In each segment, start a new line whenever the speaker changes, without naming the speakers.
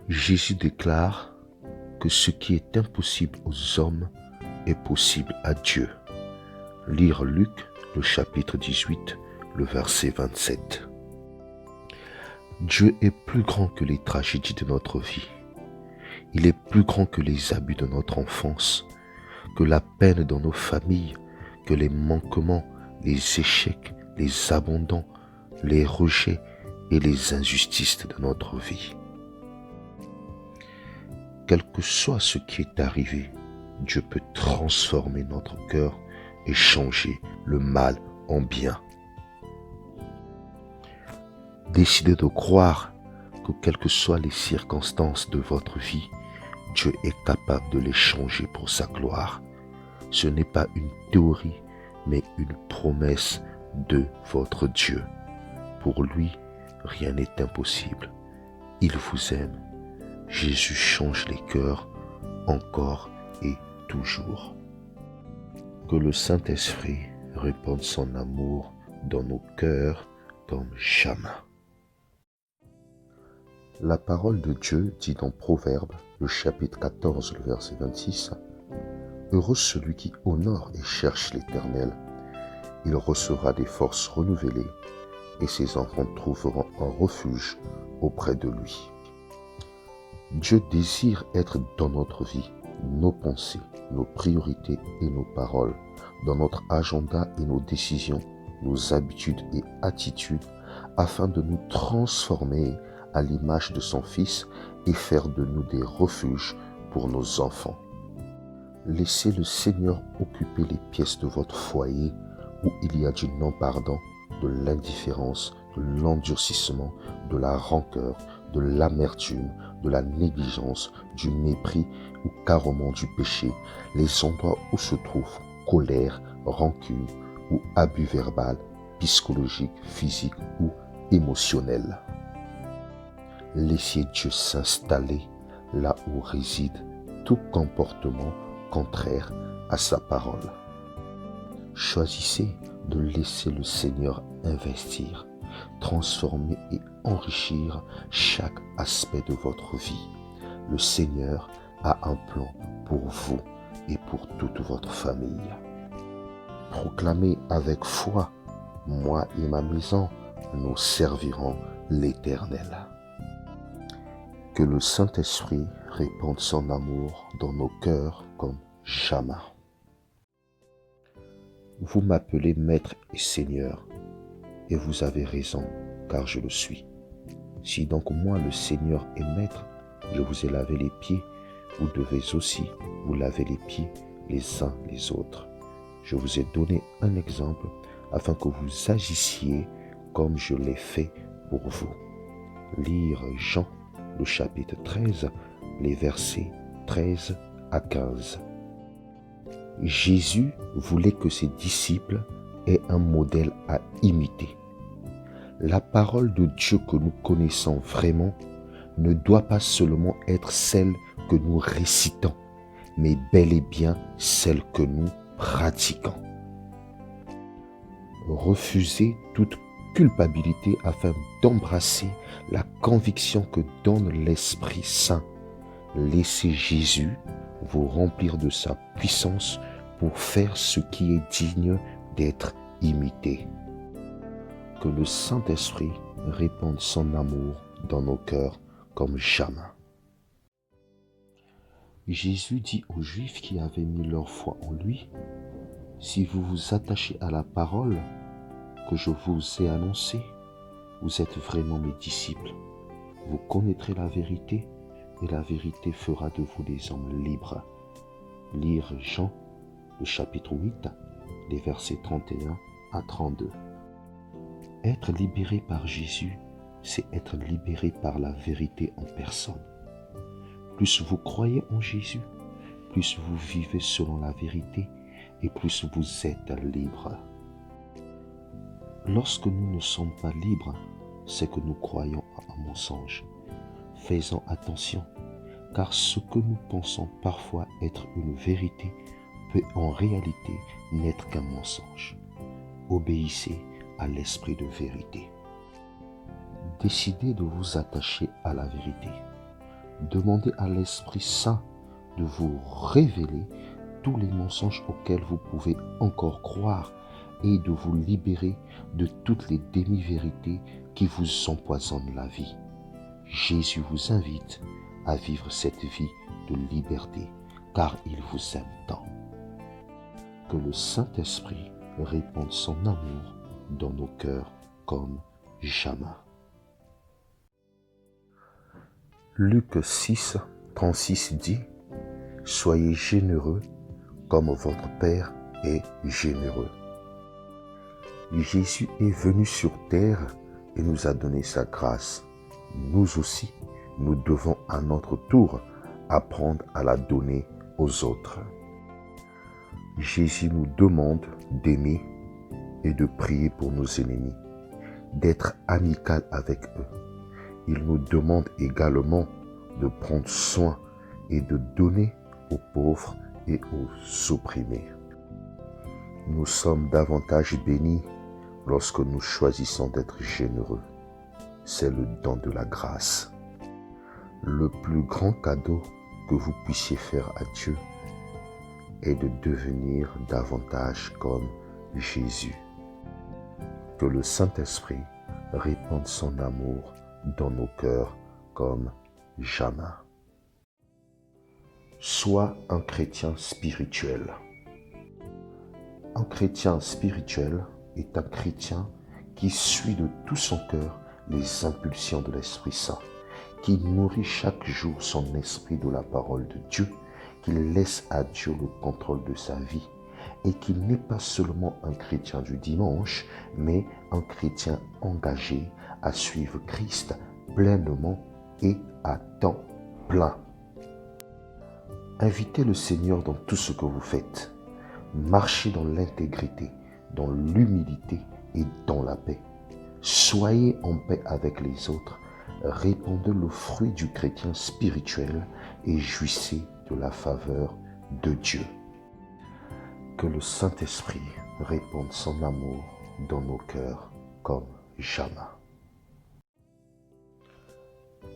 Jésus déclare que ce qui est impossible aux hommes est possible à Dieu. Lire Luc, le chapitre 18, le verset 27. Dieu est plus grand que les tragédies de notre vie. Il est plus grand que les abus de notre enfance, que la peine dans nos familles, que les manquements, les échecs, les abandons, les rejets et les injustices de notre vie. Quel que soit ce qui est arrivé, Dieu peut transformer notre cœur et changer le mal en bien. Décidez de croire que quelles que soient les circonstances de votre vie, Dieu est capable de les changer pour sa gloire. Ce n'est pas une théorie, mais une promesse de votre Dieu. Pour lui, rien n'est impossible. Il vous aime. Jésus change les cœurs encore et toujours. Que le Saint-Esprit répande son amour dans nos cœurs comme jamais. La parole de Dieu dit dans Proverbes, le chapitre 14, le verset 26, « Heureux celui qui honore et cherche l'Éternel. Il recevra des forces renouvelées et ses enfants trouveront un refuge auprès de lui. » Dieu désire être dans notre vie, nos pensées, nos priorités et nos paroles, dans notre agenda et nos décisions, nos habitudes et attitudes, afin de nous transformer à l'image de son Fils et faire de nous des refuges pour nos enfants. Laissez le Seigneur occuper les pièces de votre foyer où il y a du non-pardon, de l'indifférence, de l'endurcissement, de la rancœur, de l'amertume, de la négligence, du mépris ou carrément du péché, les endroits où se trouvent colère, rancune ou abus verbal, psychologique, physique ou émotionnel. Laissez Dieu s'installer là où réside tout comportement contraire à sa parole. Choisissez de laisser le Seigneur investir, transformer et enrichir chaque aspect de votre vie. Le Seigneur a un plan pour vous et pour toute votre famille. Proclamez avec foi, moi et ma maison, nous servirons l'Éternel. Que le Saint-Esprit répande son amour dans nos cœurs comme jamais. Vous m'appelez Maître et Seigneur, et vous avez raison, car je le suis. Si donc moi, le Seigneur et Maître, je vous ai lavé les pieds, vous devez aussi vous laver les pieds les uns les autres. Je vous ai donné un exemple afin que vous agissiez comme je l'ai fait pour vous. Lire Jean, le chapitre 13, les versets 13 à 15. Jésus voulait que ses disciples aient un modèle à imiter. La parole de Dieu que nous connaissons vraiment ne doit pas seulement être celle que nous récitons, mais bel et bien celle que nous pratiquons. Refusez toute culpabilité afin d'embrasser la conviction que donne l'Esprit Saint. Laissez Jésus vous remplir de sa puissance pour faire ce qui est digne d'être imité. Que le Saint-Esprit répande son amour dans nos cœurs comme jamais. Jésus dit aux Juifs qui avaient mis leur foi en lui, « Si vous vous attachez à la parole que je vous ai annoncée, vous êtes vraiment mes disciples. Vous connaîtrez la vérité et la vérité fera de vous des hommes libres. » Lire Jean, le chapitre 8, les versets 31 à 32. Être libéré par Jésus, c'est être libéré par la vérité en personne. Plus vous croyez en Jésus, plus vous vivez selon la vérité et plus vous êtes libre. Lorsque nous ne sommes pas libres, c'est que nous croyons à un mensonge. Faisons attention, car ce que nous pensons parfois être une vérité peut en réalité n'être qu'un mensonge. Obéissez à l'esprit de vérité. Décidez de vous attacher à la vérité. demandez à l'Esprit Saint de vous révéler tous les mensonges auxquels vous pouvez encore croire et de vous libérer de toutes les demi-vérités qui vous empoisonnent la vie. Jésus vous invite à vivre cette vie de liberté, car il vous aime tant. Que le Saint-Esprit répande son amour dans nos cœurs comme jamais. Luc 6, 36 dit « Soyez généreux comme votre Père est généreux ». Jésus est venu sur terre et nous a donné sa grâce. Nous aussi, nous devons à notre tour apprendre à la donner aux autres. Jésus nous demande d'aimer et de prier pour nos ennemis, d'être amical avec eux. Il nous demande également de prendre soin et de donner aux pauvres et aux opprimés. Nous sommes davantage bénis lorsque nous choisissons d'être généreux. C'est le don de la grâce. Le plus grand cadeau que vous puissiez faire à Dieu est de devenir davantage comme Jésus. Que le Saint-Esprit répande son amour dans nos cœurs comme jamais. Sois un chrétien spirituel. Un chrétien spirituel est un chrétien qui suit de tout son cœur les impulsions de l'Esprit Saint, qui nourrit chaque jour son esprit de la parole de Dieu, qui laisse à Dieu le contrôle de sa vie et qui n'est pas seulement un chrétien du dimanche, mais un chrétien engagé à suivre Christ pleinement et à temps plein. Invitez le Seigneur dans tout ce que vous faites. Marchez dans l'intégrité, dans l'humilité et dans la paix. Soyez en paix avec les autres, répandez le fruit du chrétien spirituel et jouissez de la faveur de Dieu. Que le Saint-Esprit répande son amour dans nos cœurs comme jamais.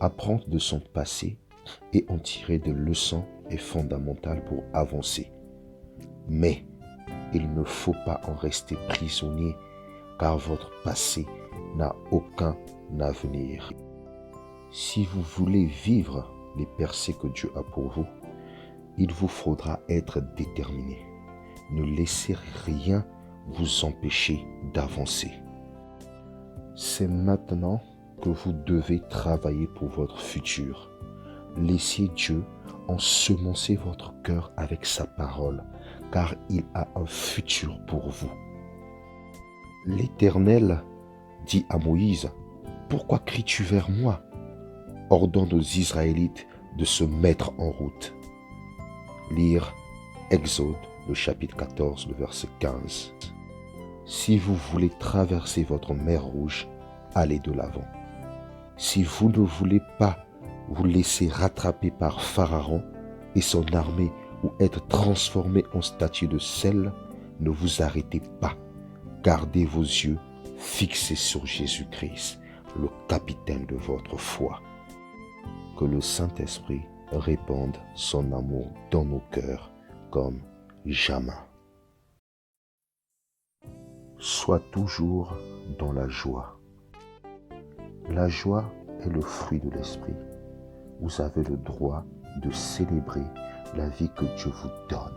Apprendre de son passé et en tirer des leçons est fondamental pour avancer. Mais il ne faut pas en rester prisonnier, car votre passé n'a aucun avenir. Si vous voulez vivre les percées que Dieu a pour vous, il vous faudra être déterminé. Ne laissez rien vous empêcher d'avancer. C'est maintenant que vous devez travailler pour votre futur. Laissez Dieu ensemencer votre cœur avec sa parole, car il a un futur pour vous. L'Éternel dit à Moïse, « Pourquoi cries-tu vers moi ? Ordonne aux Israélites de se mettre en route. » Lire Exode, le chapitre 14, le verset 15. Si vous voulez traverser votre mer Rouge, allez de l'avant. Si vous ne voulez pas vous laisser rattraper par Pharaon et son armée ou être transformé en statue de sel, ne vous arrêtez pas. Gardez vos yeux fixés sur Jésus-Christ, le capitaine de votre foi. Que le Saint-Esprit répande son amour dans nos cœurs comme jamais. Sois toujours dans la joie. La joie est le fruit de l'esprit. Vous avez le droit de célébrer la vie que Dieu vous donne.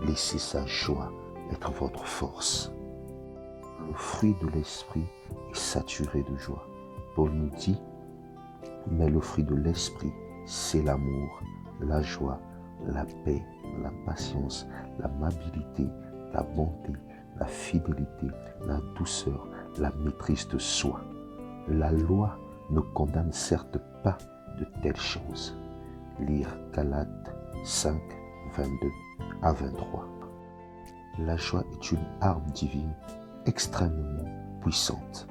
Laissez sa joie être votre force. Le fruit de l'esprit est saturé de joie. Paul nous dit, mais le fruit de l'esprit, c'est l'amour, la joie, la paix, la patience, l'amabilité, la bonté, la fidélité, la douceur, la maîtrise de soi. La loi ne condamne certes pas de telles choses. Lire Galates 5, 22 à 23. La joie est une arme divine extrêmement puissante.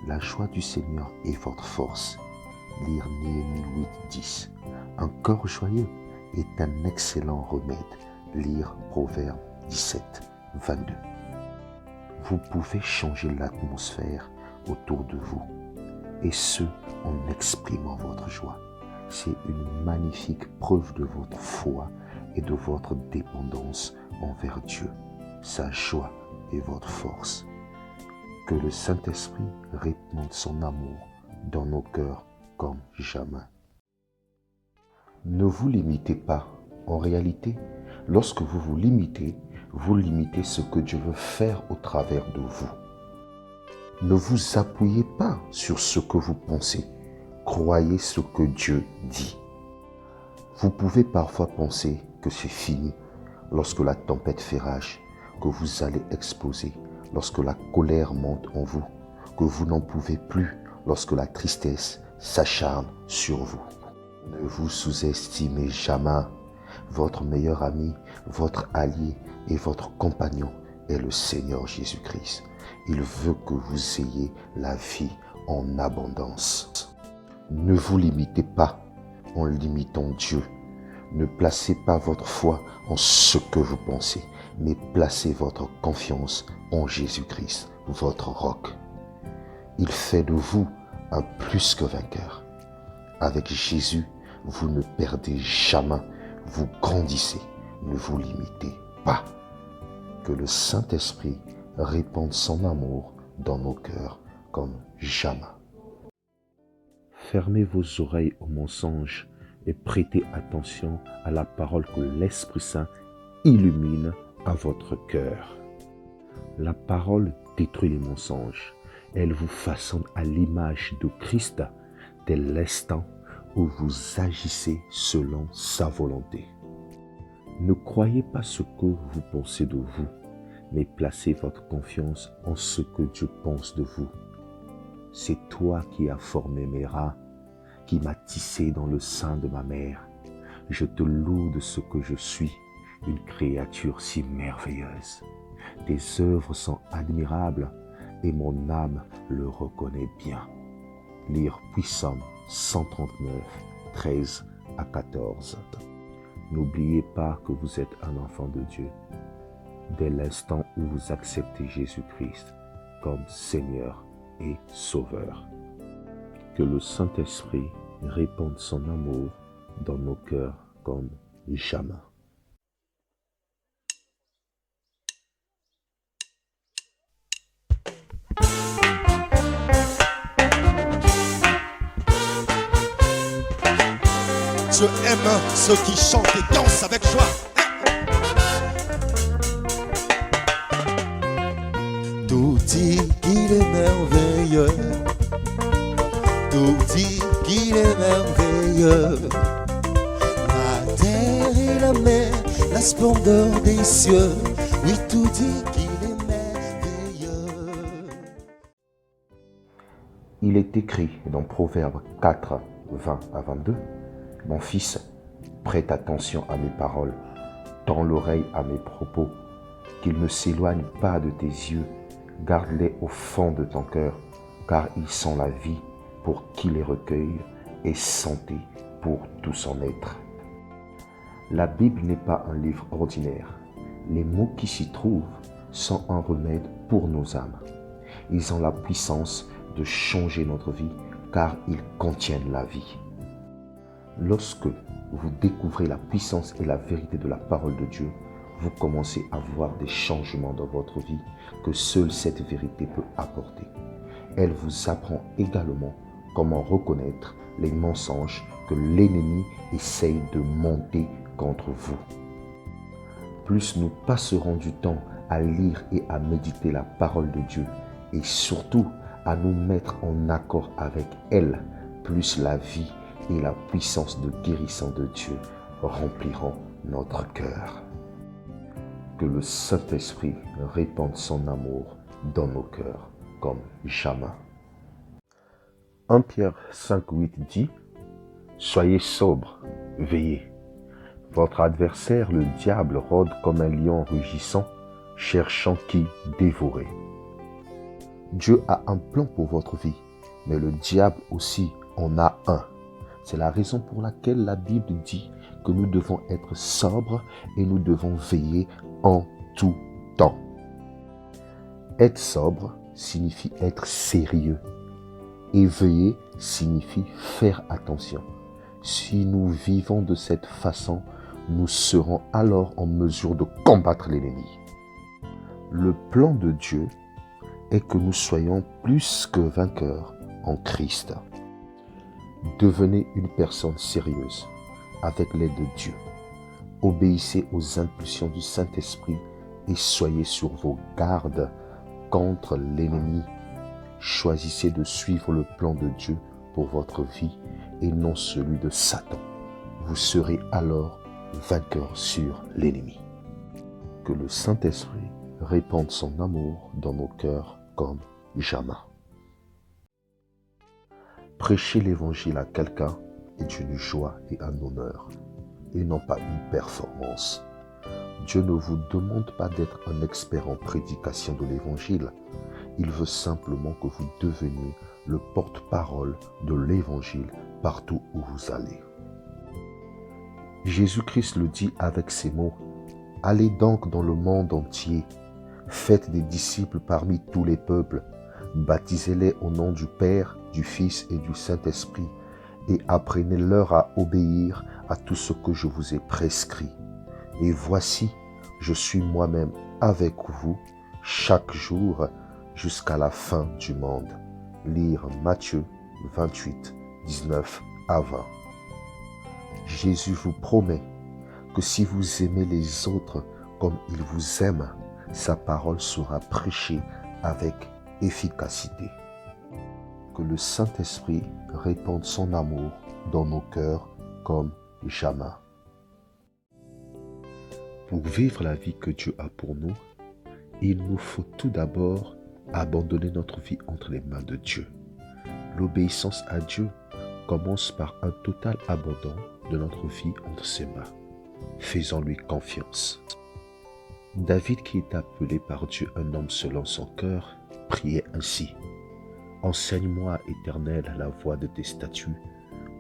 La joie du Seigneur est votre force. Lire Néhémie 8, 10. Un cœur joyeux est un excellent remède. Lire Proverbe 17, 22. Vous pouvez changer l'atmosphère autour de vous, et ce, en exprimant votre joie. c'est une magnifique preuve de votre foi et de votre dépendance envers Dieu, sa joie et votre force. Que le Saint-Esprit répande son amour dans nos cœurs comme jamais. Ne vous limitez pas. En réalité, lorsque vous vous limitez ce que Dieu veut faire au travers de vous. Ne vous appuyez pas sur ce que vous pensez. Croyez ce que Dieu dit. Vous pouvez parfois penser que c'est fini lorsque la tempête fait rage, que vous allez exploser, lorsque la colère monte en vous, que vous n'en pouvez plus lorsque la tristesse s'acharne sur vous. Ne vous sous-estimez jamais. Votre meilleur ami, votre allié et votre compagnon est le Seigneur Jésus-Christ. Il veut que vous ayez la vie en abondance. Ne vous limitez pas en limitant Dieu. Ne placez pas votre foi en ce que vous pensez, mais placez votre confiance en Jésus-Christ, votre roc. Il fait de vous un plus que vainqueur. Avec Jésus, vous ne perdez jamais, vous grandissez, ne vous limitez pas. Que le Saint-Esprit répande son amour dans nos cœurs comme jamais. Fermez vos oreilles aux mensonges et prêtez attention à la parole que l'Esprit Saint illumine à votre cœur. La parole détruit les mensonges. Elle vous façonne à l'image de Christ dès l'instant où vous agissez selon sa volonté. Ne croyez pas ce que vous pensez de vous, mais placez votre confiance en ce que Dieu pense de vous. C'est toi qui as formé mes reins, qui m'as tissé dans le sein de ma mère. Je te loue de ce que je suis, une créature si merveilleuse. Tes œuvres sont admirables et mon âme le reconnaît bien. Lire Psaume 139, 13 à 14. N'oubliez pas que vous êtes un enfant de Dieu. Dès l'instant où vous acceptez Jésus-Christ comme Seigneur et Sauveur. Que le Saint-Esprit répande son amour dans nos cœurs comme jamais.
Je aime ceux qui chantent et dansent avec joie. Tout dit qu'il est merveilleux. Tout dit qu'il est merveilleux. La terre et la mer, la splendeur des cieux. Oui, tout dit qu'il est merveilleux.
Il est écrit dans Proverbes 4, 20 à 22, « Mon fils, prête attention à mes paroles, tends l'oreille à mes propos, qu'ils ne s'éloignent pas de tes yeux, garde-les au fond de ton cœur, car ils sont la vie pour qui les recueille et santé pour tout son être. » La Bible n'est pas un livre ordinaire. Les mots qui s'y trouvent sont un remède pour nos âmes. Ils ont la puissance de changer notre vie, car ils contiennent la vie. Lorsque vous découvrez la puissance et la vérité de la parole de Dieu, vous commencez à voir des changements dans votre vie que seule cette vérité peut apporter. Elle vous apprend également comment reconnaître les mensonges que l'ennemi essaye de monter contre vous. Plus nous passerons du temps à lire et à méditer la parole de Dieu et surtout à nous mettre en accord avec elle, plus la vie et la puissance de guérison de Dieu rempliront notre cœur. Que le Saint-Esprit répande son amour dans nos cœurs comme jamais. 1 Pierre 5,8 dit « Soyez sobres, veillez. Votre adversaire, le diable, rôde comme un lion rugissant, cherchant qui dévorer. » Dieu a un plan pour votre vie, mais le diable aussi en a un. C'est la raison pour laquelle la Bible dit que nous devons être sobres et nous devons veiller en tout temps. Être sobre signifie être sérieux et veiller signifie faire attention. Si nous vivons de cette façon, nous serons alors en mesure de combattre l'ennemi. Le plan de Dieu est que nous soyons plus que vainqueurs en Christ. Devenez une personne sérieuse avec l'aide de Dieu. Obéissez aux impulsions du Saint-Esprit et soyez sur vos gardes contre l'ennemi. Choisissez de suivre le plan de Dieu pour votre vie et non celui de Satan. Vous serez alors vainqueur sur l'ennemi. Que le Saint-Esprit répande son amour dans nos cœurs comme jamais. Prêcher l'évangile à quelqu'un est une joie et un honneur, et non pas une performance. Dieu ne vous demande pas d'être un expert en prédication de l'évangile. Il veut simplement que vous deveniez le porte-parole de l'évangile partout où vous allez. Jésus-Christ le dit avec ces mots: « Allez donc dans le monde entier, faites des disciples parmi tous les peuples, baptisez-les au nom du Père, du Fils et du Saint-Esprit, et apprenez-leur à obéir à tout ce que je vous ai prescrit. Et voici, je suis moi-même avec vous chaque jour jusqu'à la fin du monde. » Lire Matthieu 28, 19 à 20. Jésus vous promet que si vous aimez les autres comme il vous aime, sa parole sera prêchée avec efficacité. Que le Saint-Esprit répande son amour dans nos cœurs comme jamais. Pour vivre la vie que Dieu a pour nous, il nous faut tout d'abord abandonner notre vie entre les mains de Dieu. L'obéissance à Dieu commence par un total abandon de notre vie entre ses mains. Faisons-lui confiance. David, qui est appelé par Dieu un homme selon son cœur, priait ainsi: « Enseigne-moi, Éternel, la voie de tes statuts,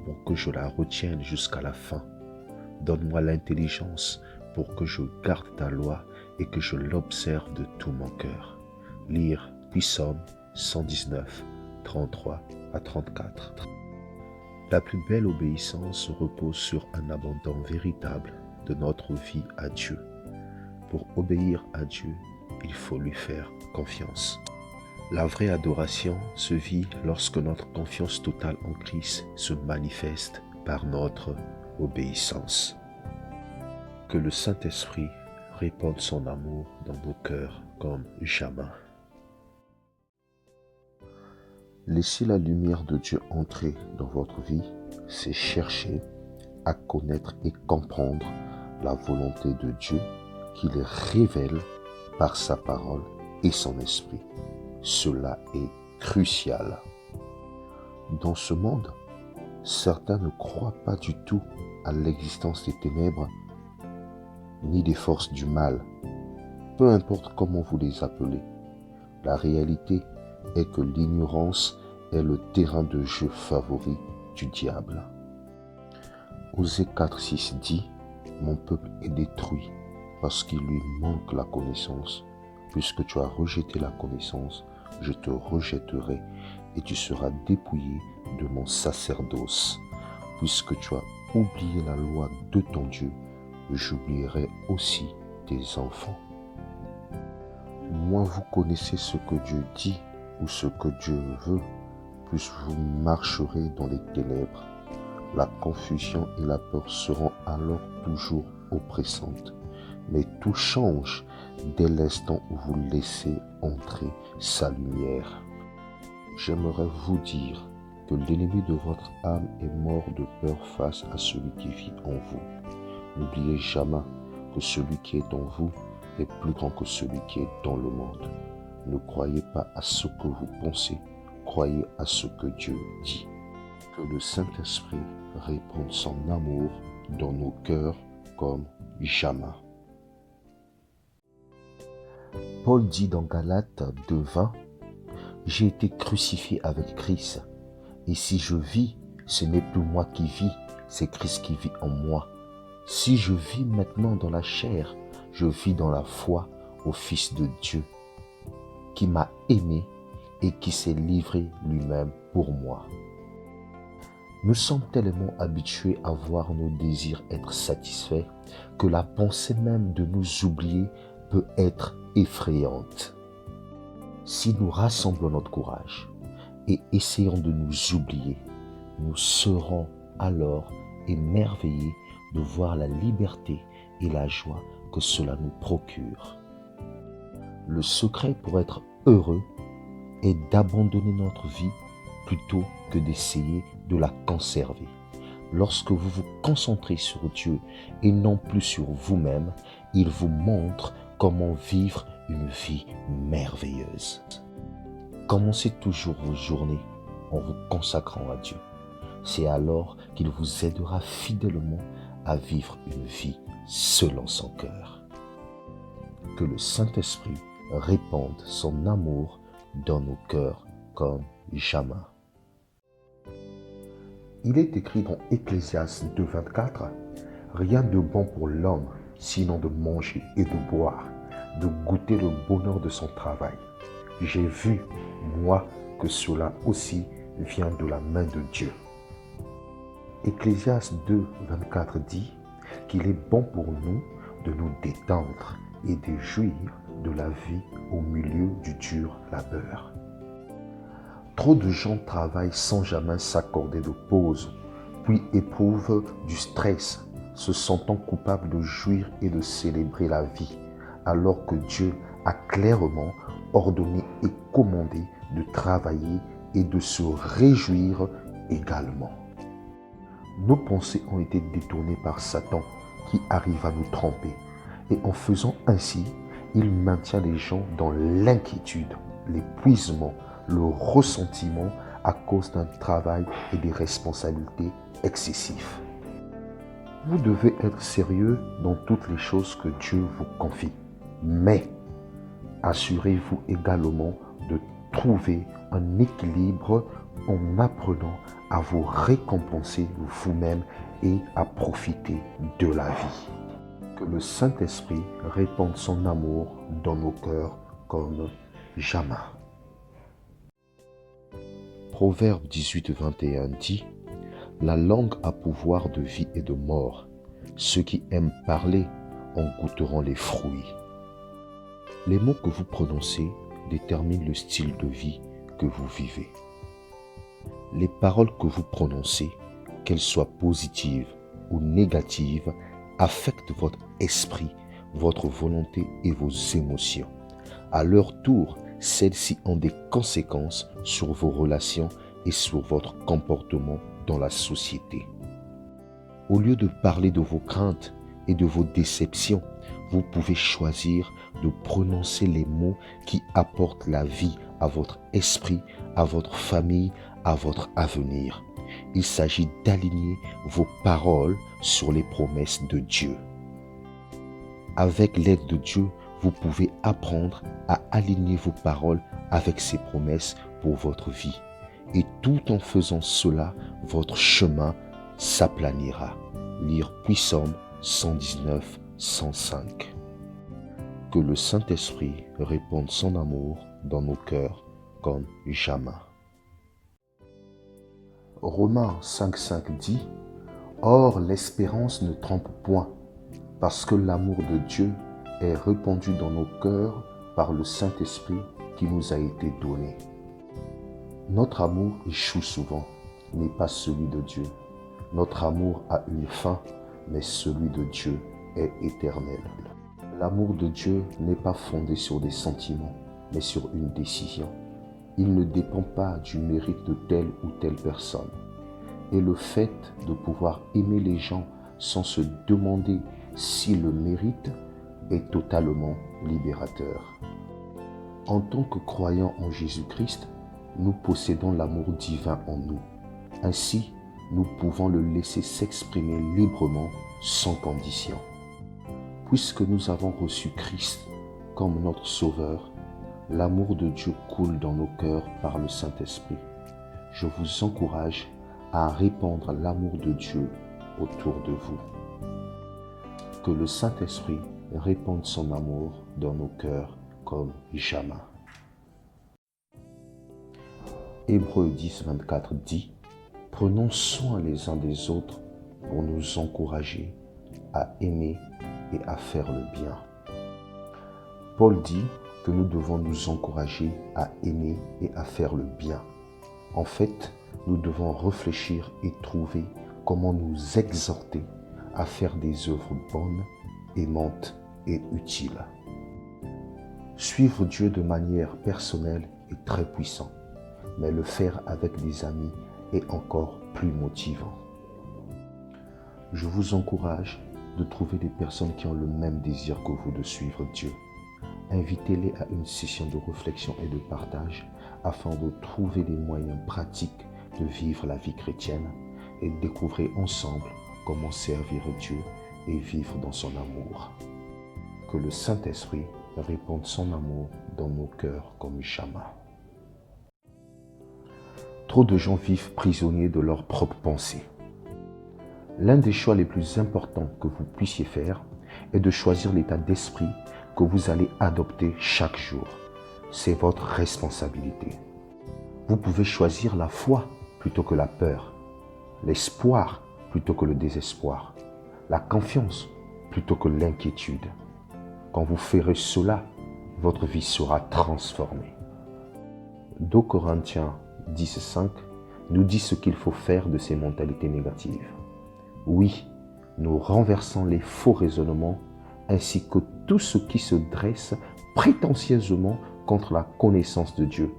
pour que je la retienne jusqu'à la fin. Donne-moi l'intelligence pour que je garde ta loi et que je l'observe de tout mon cœur. » Lire Psaume 119, 33 à 34. La plus belle obéissance repose sur un abandon véritable de notre vie à Dieu. Pour obéir à Dieu, il faut lui faire confiance. La vraie adoration se vit lorsque notre confiance totale en Christ se manifeste par notre obéissance. Que le Saint-Esprit répande son amour dans nos cœurs comme jamais. Laissez la lumière de Dieu entrer dans votre vie, c'est chercher à connaître et comprendre la volonté de Dieu qu'il révèle par sa parole et son esprit. Cela est crucial. Dans ce monde, certains ne croient pas du tout à l'existence des ténèbres ni des forces du mal, peu importe comment vous les appelez. La réalité est que l'ignorance est le terrain de jeu favori du diable. Osée 4,6 dit: « Mon peuple est détruit parce qu'il lui manque la connaissance. Puisque tu as rejeté la connaissance, je te rejetterai et tu seras dépouillé de mon sacerdoce. Puisque tu as oublié la loi de ton Dieu, j'oublierai aussi tes enfants. » Moins vous connaissez ce que Dieu dit ou ce que Dieu veut, plus vous marcherez dans les ténèbres. La confusion et la peur seront alors toujours oppressantes. Mais tout change dès l'instant où vous laissez entrer sa lumière. J'aimerais vous dire que l'ennemi de votre âme est mort de peur face à celui qui vit en vous. N'oubliez jamais que celui qui est en vous est plus grand que celui qui est dans le monde. Ne croyez pas à ce que vous pensez, croyez à ce que Dieu dit. Que le Saint-Esprit répande son amour dans nos cœurs comme jamais. Paul dit dans Galates 2,20 « J'ai été crucifié avec Christ, et si je vis, ce n'est plus moi qui vis, c'est Christ qui vit en moi. Si je vis maintenant dans la chair, je vis dans la foi au Fils de Dieu, qui m'a aimé et qui s'est livré lui-même pour moi. » Nous sommes tellement habitués à voir nos désirs être satisfaits que la pensée même de nous oublier peut être effrayante. Si nous rassemblons notre courage et essayons de nous oublier, nous serons alors émerveillés de voir la liberté et la joie que cela nous procure. Le secret pour être heureux est d'abandonner notre vie plutôt que d'essayer de la conserver. Lorsque vous vous concentrez sur Dieu et non plus sur vous-même, il vous montre comment vivre une vie merveilleuse. Commencez toujours vos journées en vous consacrant à Dieu. C'est alors qu'il vous aidera fidèlement à vivre une vie selon son cœur. Que le Saint-Esprit répande son amour dans nos cœurs comme jamais. Il est écrit dans Ecclésiaste 2,24 « Rien de bon pour l'homme, sinon de manger et de boire, de goûter le bonheur de son travail. J'ai vu, moi, que cela aussi vient de la main de Dieu. » Ecclésiaste 2,24 dit qu'il est bon pour nous de nous détendre et de jouir de la vie au milieu du dur labeur. Trop de gens travaillent sans jamais s'accorder de pause, puis éprouvent du stress, se sentant coupables de jouir et de célébrer la vie, alors que Dieu a clairement ordonné et commandé de travailler et de se réjouir également. Nos pensées ont été détournées par Satan qui arrive à nous tromper, et en faisant ainsi, il maintient les gens dans l'inquiétude, l'épuisement, le ressentiment à cause d'un travail et des responsabilités excessifs. Vous devez être sérieux dans toutes les choses que Dieu vous confie, mais assurez-vous également de trouver un équilibre en apprenant à vous récompenser vous-même et à profiter de la vie. Que le Saint-Esprit répande son amour dans nos cœurs comme jamais. Proverbe 18:21 dit « La langue a pouvoir de vie et de mort. Ceux qui aiment parler en goûteront les fruits. » Les mots que vous prononcez déterminent le style de vie que vous vivez. Les paroles que vous prononcez, qu'elles soient positives ou négatives, affectent votre esprit, votre volonté et vos émotions. À leur tour, celles-ci ont des conséquences sur vos relations et sur votre comportement dans la société. Au lieu de parler de vos craintes et de vos déceptions, vous pouvez choisir de prononcer les mots qui apportent la vie à votre esprit, à votre famille, à votre avenir. Il s'agit d'aligner vos paroles sur les promesses de Dieu. Avec l'aide de Dieu, vous pouvez apprendre à aligner vos paroles avec ses promesses pour votre vie. Et tout en faisant cela, votre chemin s'aplanira. Lire Psaume 119, 105. Que le Saint-Esprit répande son amour dans nos cœurs comme jamais. Romains 5,5 dit « Or l'espérance ne trompe point, parce que l'amour de Dieu est répandu dans nos cœurs par le Saint-Esprit qui nous a été donné. » Notre amour échoue souvent, mais pas celui de Dieu. Notre amour a une fin, mais celui de Dieu est éternel. L'amour de Dieu n'est pas fondé sur des sentiments, mais sur une décision. Il ne dépend pas du mérite de telle ou telle personne. Et le fait de pouvoir aimer les gens sans se demander s'ils le méritent est totalement libérateur. En tant que croyants en Jésus-Christ, nous possédons l'amour divin en nous. Ainsi, nous pouvons le laisser s'exprimer librement, sans condition. Puisque nous avons reçu Christ comme notre Sauveur, l'amour de Dieu coule dans nos cœurs par le Saint-Esprit. Je vous encourage à répandre l'amour de Dieu autour de vous. Que le Saint-Esprit répande son amour dans nos cœurs comme jamais. Hébreux 10, 24 dit « Prenons soin les uns des autres pour nous encourager à aimer et à faire le bien. Paul dit que nous devons nous encourager à aimer et à faire le bien. En fait, nous devons réfléchir et trouver comment nous exhorter à faire des œuvres bonnes, aimantes et utiles. Suivre Dieu de manière personnelle est très puissant, mais le faire avec des amis est encore plus motivant. Je vous encourage de trouver des personnes qui ont le même désir que vous de suivre Dieu. Invitez-les à une session de réflexion et de partage afin de trouver des moyens pratiques de vivre la vie chrétienne et découvrir ensemble comment servir Dieu et vivre dans son amour. Que le Saint-Esprit répande son amour dans nos cœurs comme jamais. Trop de gens vivent prisonniers de leurs propres pensées. L'un des choix les plus importants que vous puissiez faire est de choisir l'état d'esprit que vous allez adopter chaque jour. C'est votre responsabilité. Vous pouvez choisir la foi plutôt que la peur, l'espoir plutôt que le désespoir, la confiance plutôt que l'inquiétude. Quand vous ferez cela, votre vie sera transformée. 2 Corinthiens 10:5 nous dit ce qu'il faut faire de ces mentalités négatives. Oui, nous renversons les faux raisonnements ainsi que tout ce qui se dresse prétentieusement contre la connaissance de Dieu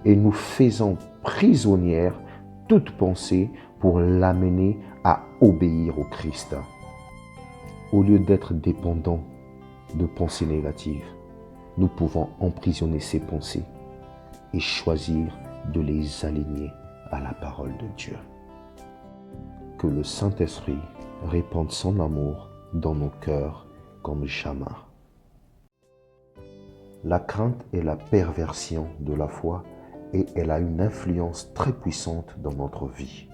et nous faisons prisonnière toute pensée pour l'amener à obéir au Christ. Au lieu d'être dépendants de pensées négatives, nous pouvons emprisonner ces pensées et choisir de les aligner à la parole de Dieu. Que le Saint-Esprit répande son amour dans nos cœurs comme jamais. La crainte est la perversion de la foi et elle a une influence très puissante dans notre vie.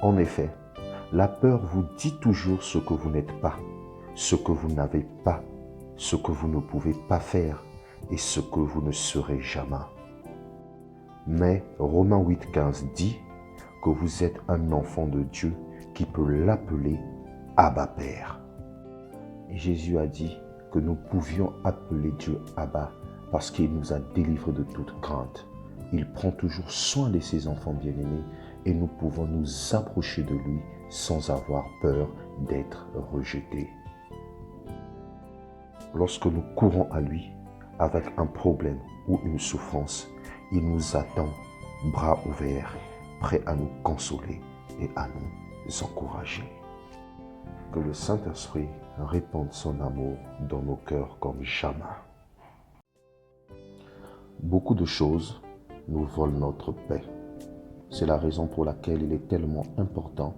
En effet, la peur vous dit toujours ce que vous n'êtes pas, ce que vous n'avez pas, ce que vous ne pouvez pas faire et ce que vous ne serez jamais. Mais Romains 8,15 dit que vous êtes un enfant de Dieu qui peut l'appeler Abba Père. Et Jésus a dit que nous pouvions appeler Dieu Abba parce qu'il nous a délivrés de toute crainte. Il prend toujours soin de ses enfants bien-aimés et nous pouvons nous approcher de lui sans avoir peur d'être rejetés. Lorsque nous courons à lui avec un problème ou une souffrance, il nous attend, bras ouverts, prêt à nous consoler et à nous encourager. Que le Saint-Esprit répande son amour dans nos cœurs comme jamais. Beaucoup de choses nous volent notre paix. C'est la raison pour laquelle il est tellement important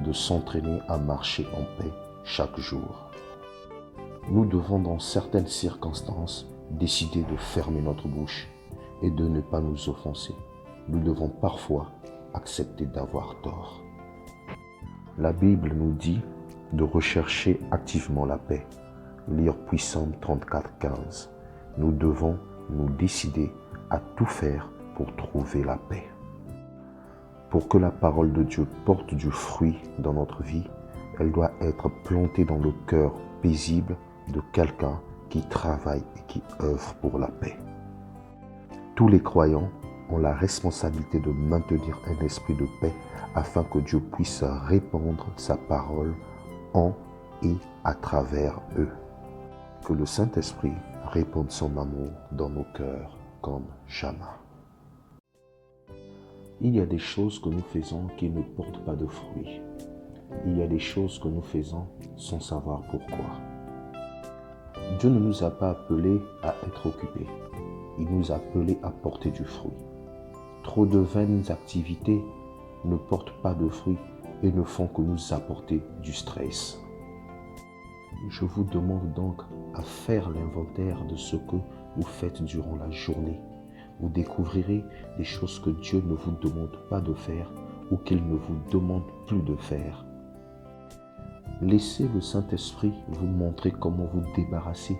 de s'entraîner à marcher en paix chaque jour. Nous devons dans certaines circonstances décider de fermer notre bouche et de ne pas nous offenser. Nous devons parfois accepter d'avoir tort. La Bible nous dit de rechercher activement la paix. Lire Psaume 34,15. Nous devons nous décider à tout faire pour trouver la paix. Pour que la parole de Dieu porte du fruit dans notre vie, elle doit être plantée dans le cœur paisible de quelqu'un qui travaille et qui œuvre pour la paix. Tous les croyants ont la responsabilité de maintenir un esprit de paix afin que Dieu puisse répandre sa parole en et à travers eux. Que le Saint-Esprit répande son amour dans nos cœurs comme jamais. Il y a des choses que nous faisons qui ne portent pas de fruits. Il y a des choses que nous faisons sans savoir pourquoi. Dieu ne nous a pas appelés à être occupés. Il nous a appelés à porter du fruit. Trop de vaines activités ne portent pas de fruits et ne font que nous apporter du stress. Je vous demande donc à faire l'inventaire de ce que vous faites durant la journée. Vous découvrirez des choses que Dieu ne vous demande pas de faire ou qu'il ne vous demande plus de faire. Laissez le Saint-Esprit vous montrer comment vous débarrasser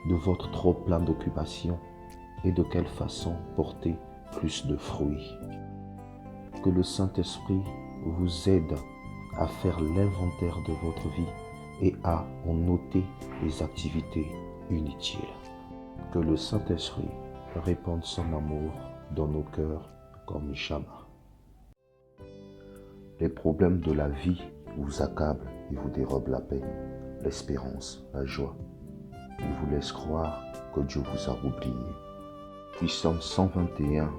de votre trop plein d'occupations et de quelle façon porter plus de fruits. Que le Saint-Esprit vous aide à faire l'inventaire de votre vie et à en noter les activités inutiles. Que le Saint-Esprit répande son amour dans nos cœurs comme jamais. Les problèmes de la vie vous accablent et vous dérobent la paix, l'espérance, la joie. Ils vous laissent croire que Dieu vous a oublié. Puis Psaume 121,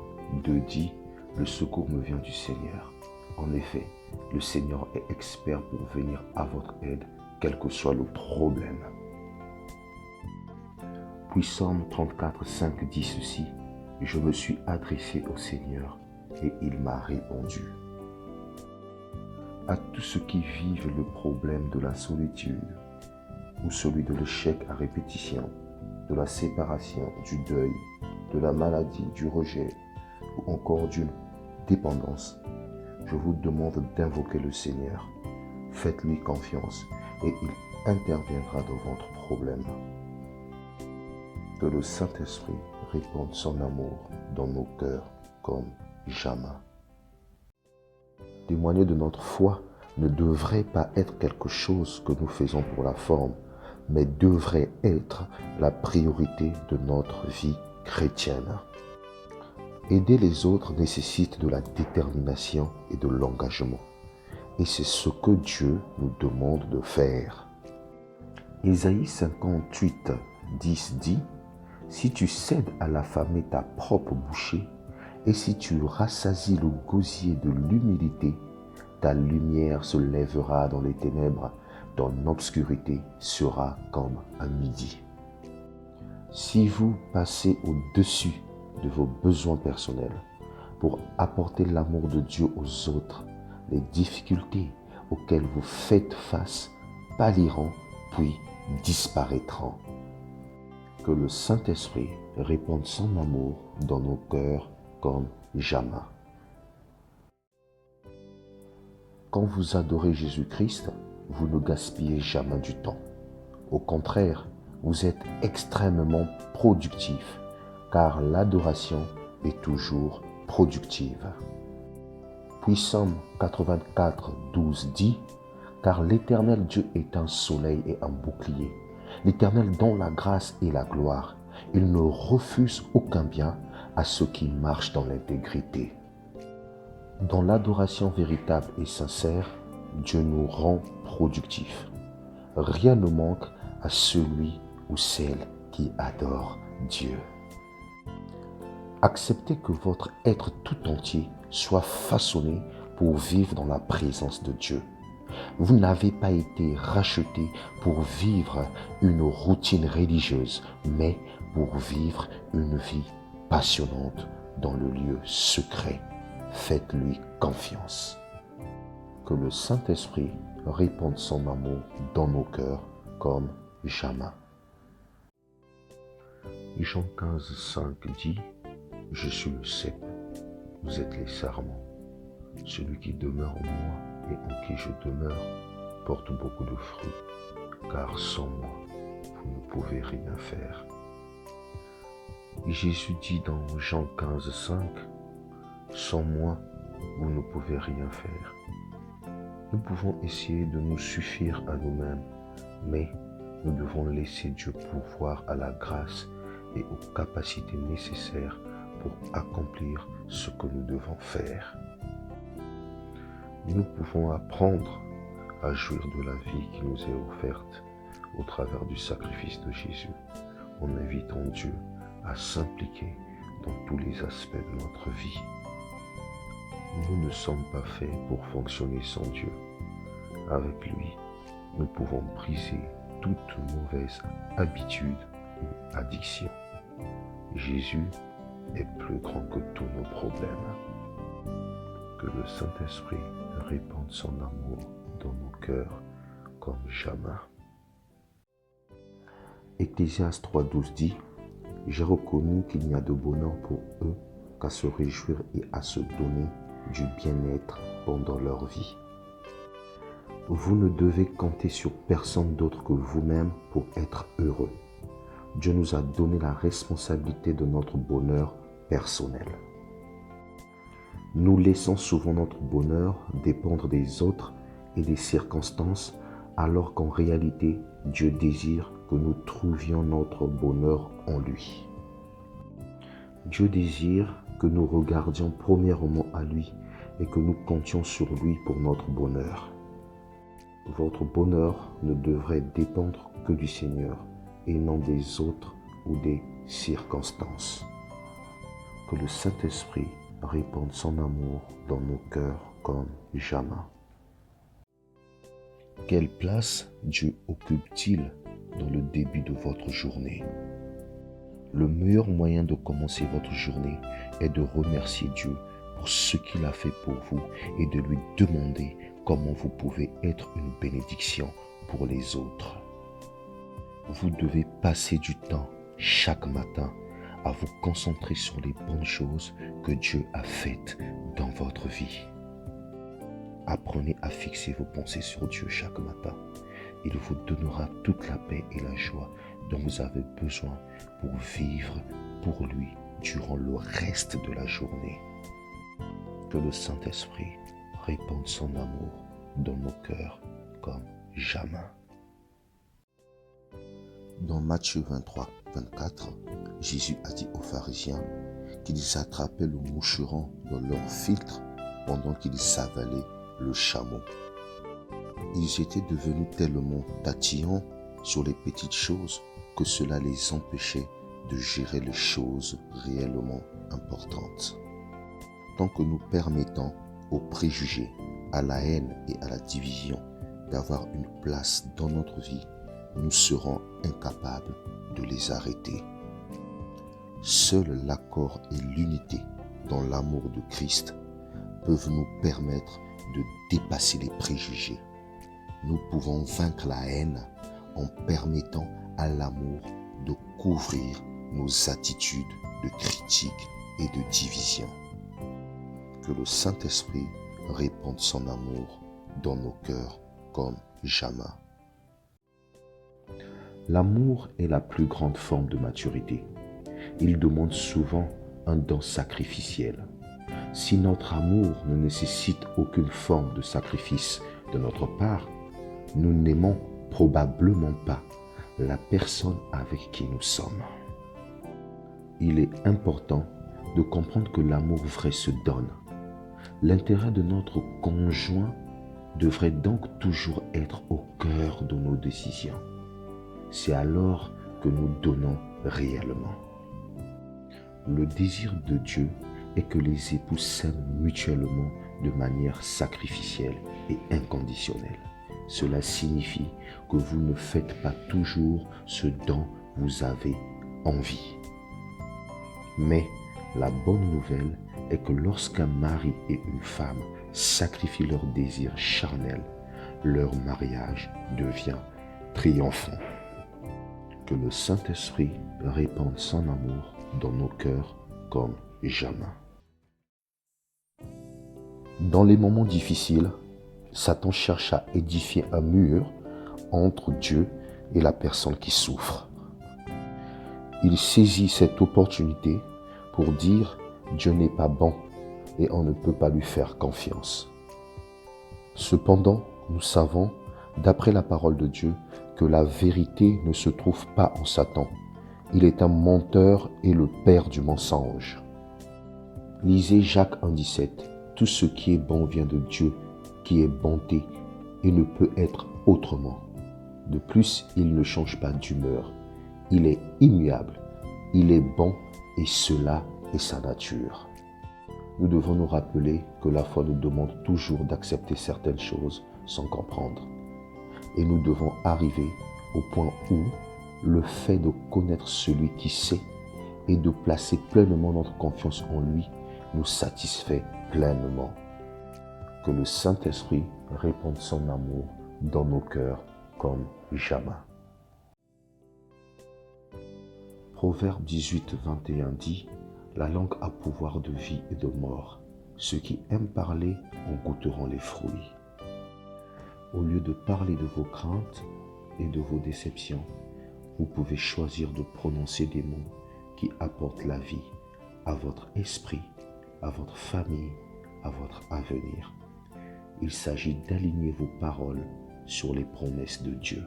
2 dit « Le secours me vient du Seigneur ». En effet, le Seigneur est expert pour venir à votre aide, quel que soit le problème. Puis Psaume 34, 5 dit ceci « Je me suis adressé au Seigneur et il m'a répondu ». À tous ceux qui vivent le problème de la solitude ou celui de l'échec à répétition, de la séparation, du deuil, de la maladie, du rejet ou encore d'une dépendance, je vous demande d'invoquer le Seigneur. Faites-lui confiance et il interviendra dans votre problème. Que le Saint-Esprit répande son amour dans nos cœurs comme jamais. Témoigner de notre foi ne devrait pas être quelque chose que nous faisons pour la forme, mais devrait être la priorité de notre vie chrétienne. Aider les autres nécessite de la détermination et de l'engagement. Et c'est ce que Dieu nous demande de faire. Ésaïe 58, 10 dit « Si tu cèdes à l'affamé ta propre bouchée, et si tu rassasies le gosier de l'humilité, ta lumière se lèvera dans les ténèbres, ton obscurité sera comme un midi. » Si vous passez au-dessus de vos besoins personnels pour apporter l'amour de Dieu aux autres, les difficultés auxquelles vous faites face pâliront puis disparaîtront. Que le Saint-Esprit répande son amour dans nos cœurs comme jamais. Quand vous adorez Jésus-Christ, vous ne gaspillez jamais du temps. Au contraire, vous êtes extrêmement productif, car l'adoration est toujours productive. Puis Psaume 84, 12 dit « Car l'Éternel Dieu est un soleil et un bouclier. L'Éternel donne la grâce et la gloire. Il ne refuse aucun bien à ceux qui marchent dans l'intégrité. » Dans l'adoration véritable et sincère, Dieu nous rend productifs. Rien ne manque à celui ou celle qui adore Dieu. Acceptez que votre être tout entier soit façonné pour vivre dans la présence de Dieu. Vous n'avez pas été racheté pour vivre une routine religieuse, mais pour vivre une vie passionnante dans le lieu secret. Faites-lui confiance. Que le Saint-Esprit répande son amour dans nos cœurs comme jamais. Jean 15, 5 dit « Je suis le cep, vous êtes les sarments. Celui qui demeure en moi et en qui je demeure porte beaucoup de fruits, car sans moi, vous ne pouvez rien faire. » Jésus dit dans Jean 15, 5 « Sans moi, vous ne pouvez rien faire. » Nous pouvons essayer de nous suffire à nous-mêmes, mais nous devons laisser Dieu pourvoir à la grâce et aux capacités nécessaires pour accomplir ce que nous devons faire. Nous pouvons apprendre à jouir de la vie qui nous est offerte au travers du sacrifice de Jésus, en invitant Dieu à s'impliquer dans tous les aspects de notre vie. Nous ne sommes pas faits pour fonctionner sans Dieu. Avec lui, nous pouvons briser toute mauvaise habitude ou addiction. Jésus est plus grand que tous nos problèmes. Que le Saint-Esprit répande son amour dans nos cœurs comme jamais. Ecclésiaste 3,12 dit « J'ai reconnu qu'il n'y a de bonheur pour eux qu'à se réjouir et à se donner du bien-être pendant leur vie. » Vous ne devez compter sur personne d'autre que vous-même pour être heureux. Dieu nous a donné la responsabilité de notre bonheur personnel. Nous laissons souvent notre bonheur dépendre des autres et des circonstances, alors qu'en réalité, Dieu désire que nous trouvions notre bonheur en lui. Dieu désire que nous regardions premièrement à lui et que nous comptions sur lui pour notre bonheur. Votre bonheur ne devrait dépendre que du Seigneur et non des autres ou des circonstances. Que le Saint-Esprit répande son amour dans nos cœurs comme jamais. Quelle place Dieu occupe-t-il dans le début de votre journée? Le meilleur moyen de commencer votre journée est de remercier Dieu pour ce qu'il a fait pour vous et de lui demander comment vous pouvez être une bénédiction pour les autres. Vous devez passer du temps chaque matin à vous concentrer sur les bonnes choses que Dieu a faites dans votre vie. Apprenez à fixer vos pensées sur Dieu chaque matin. Il vous donnera toute la paix et la joie dont vous avez besoin pour vivre pour lui durant le reste de la journée. Que le Saint-Esprit répande son amour dans nos cœurs comme jamais. Dans Matthieu 23, 24, Jésus a dit aux pharisiens qu'ils attrapaient le moucheron dans leur filtre pendant qu'ils avalaient le chameau. Ils étaient devenus tellement tatillons sur les petites choses que cela les empêchait de gérer les choses réellement importantes. Tant que nous permettons aux préjugés, à la haine et à la division d'avoir une place dans notre vie, nous serons incapables de les arrêter. Seul l'accord et l'unité dans l'amour de Christ peuvent nous permettre de dépasser les préjugés. Nous pouvons vaincre la haine en permettant à l'amour de couvrir nos attitudes de critique et de division. Que le Saint-Esprit répande son amour dans nos cœurs comme jamais. L'amour est la plus grande forme de maturité. Il demande souvent un don sacrificiel. Si notre amour ne nécessite aucune forme de sacrifice de notre part, nous n'aimons probablement pas la personne avec qui nous sommes. Il est important de comprendre que l'amour vrai se donne. L'intérêt de notre conjoint devrait donc toujours être au cœur de nos décisions. C'est alors que nous donnons réellement. Le désir de Dieu est que les époux s'aiment mutuellement de manière sacrificielle et inconditionnelle. Cela signifie que vous ne faites pas toujours ce dont vous avez envie. Mais la bonne nouvelle est que lorsqu'un mari et une femme sacrifient leurs désirs charnels, leur mariage devient triomphant. Que le Saint-Esprit répande son amour dans nos cœurs comme jamais. Dans les moments difficiles, Satan cherche à édifier un mur entre Dieu et la personne qui souffre. Il saisit cette opportunité pour dire « Dieu n'est pas bon et on ne peut pas lui faire confiance ». Cependant, nous savons, d'après la parole de Dieu, que la vérité ne se trouve pas en Satan. Il est un menteur et le père du mensonge. Lisez Jacques 1,17. Tout ce qui est bon vient de Dieu, qui est bonté et ne peut être autrement. De plus, il ne change pas d'humeur. Il est immuable. Il est bon et cela est sa nature. Nous devons nous rappeler que la foi nous demande toujours d'accepter certaines choses sans comprendre. Et nous devons arriver au point où le fait de connaître celui qui sait et de placer pleinement notre confiance en lui nous satisfait pleinement. Que le Saint-Esprit répande son amour dans nos cœurs comme jamais. Proverbe 18, 21 dit « La langue a pouvoir de vie et de mort. Ceux qui aiment parler en goûteront les fruits. » Au lieu de parler de vos craintes et de vos déceptions, vous pouvez choisir de prononcer des mots qui apportent la vie à votre esprit, à votre famille, à votre avenir. Il s'agit d'aligner vos paroles sur les promesses de Dieu.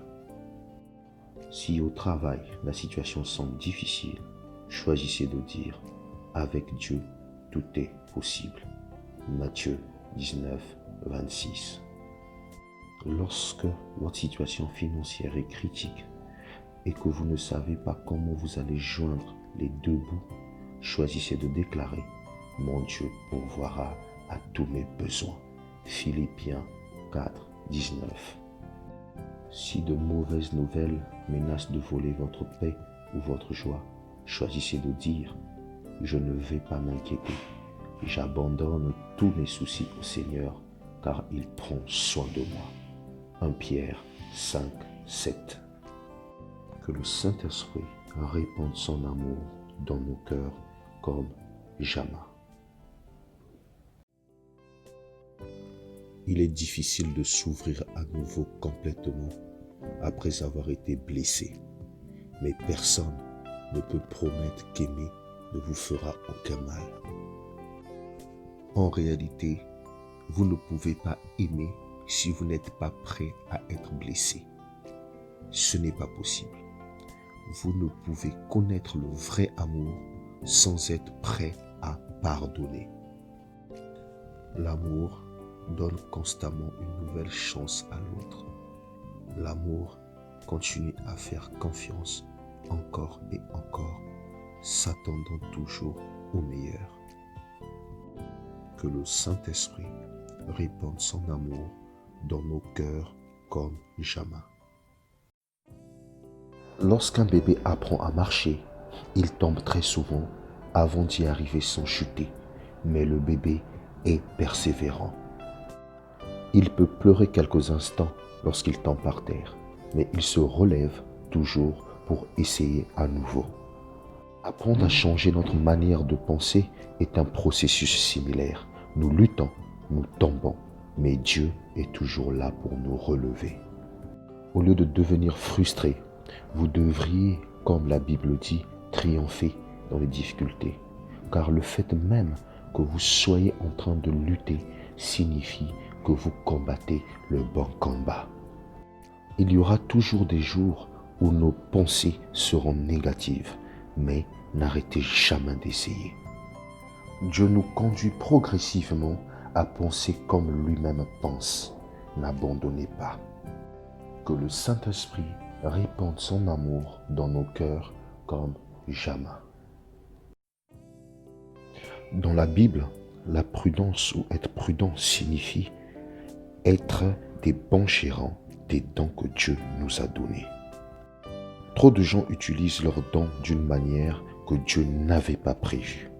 Si au travail, la situation semble difficile, choisissez de dire « Avec Dieu, tout est possible ». Matthieu 19, 26. Lorsque votre situation financière est critique et que vous ne savez pas comment vous allez joindre les deux bouts, choisissez de déclarer « Mon Dieu pourvoira à tous mes besoins ». Philippiens 4, 19. Si de mauvaises nouvelles menacent de voler votre paix ou votre joie, choisissez de dire « Je ne vais pas m'inquiéter, j'abandonne tous mes soucis au Seigneur, car il prend soin de moi ». 1 Pierre 5, 7. Que le Saint-Esprit répande son amour dans nos cœurs comme jamais. Il est difficile de s'ouvrir à nouveau complètement après avoir été blessé. Mais personne ne peut promettre qu'aimer ne vous fera aucun mal. En réalité, vous ne pouvez pas aimer si vous n'êtes pas prêt à être blessé. Ce n'est pas possible. Vous ne pouvez connaître le vrai amour sans être prêt à pardonner. L'amour donne constamment une nouvelle chance à l'autre. L'amour continue à faire confiance encore et encore, s'attendant toujours au meilleur. Que le Saint-Esprit répande son amour dans nos cœurs comme jamais. Lorsqu'un bébé apprend à marcher, il tombe très souvent avant d'y arriver sans chuter, mais le bébé est persévérant. Il peut pleurer quelques instants lorsqu'il tombe par terre, mais il se relève toujours pour essayer à nouveau. Apprendre à changer notre manière de penser est un processus similaire. Nous luttons, nous tombons, mais Dieu est toujours là pour nous relever. Au lieu de devenir frustré, vous devriez, comme la Bible dit, triompher dans les difficultés, car le fait même que vous soyez en train de lutter signifie que vous combattez le bon combat. Il y aura toujours des jours où nos pensées seront négatives, mais n'arrêtez jamais d'essayer. Dieu nous conduit progressivement à penser comme lui-même pense. N'abandonnez pas. Que le Saint-Esprit répande son amour dans nos cœurs comme jamais. Dans la Bible, la prudence ou être prudent signifie être des bons gérants des dons que Dieu nous a donnés. Trop de gens utilisent leurs dons d'une manière que Dieu n'avait pas prévue.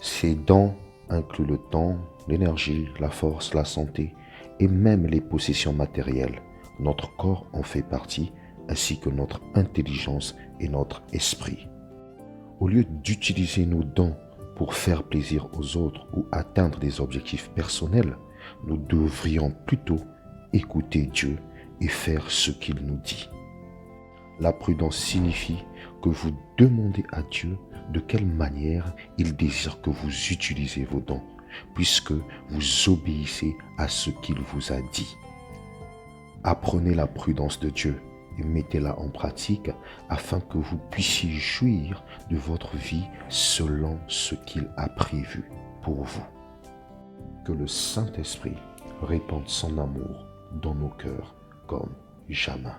Ces dons incluent le temps, l'énergie, la force, la santé et même les possessions matérielles. Notre corps en fait partie, ainsi que notre intelligence et notre esprit. Au lieu d'utiliser nos dons pour faire plaisir aux autres ou atteindre des objectifs personnels, nous devrions plutôt écouter Dieu et faire ce qu'il nous dit. La prudence signifie que vous demandez à Dieu de quelle manière il désire que vous utilisez vos dons, puisque vous obéissez à ce qu'il vous a dit. Apprenez la prudence de Dieu et mettez-la en pratique afin que vous puissiez jouir de votre vie selon ce qu'il a prévu pour vous. Que le Saint-Esprit répande son amour dans nos cœurs comme jamais.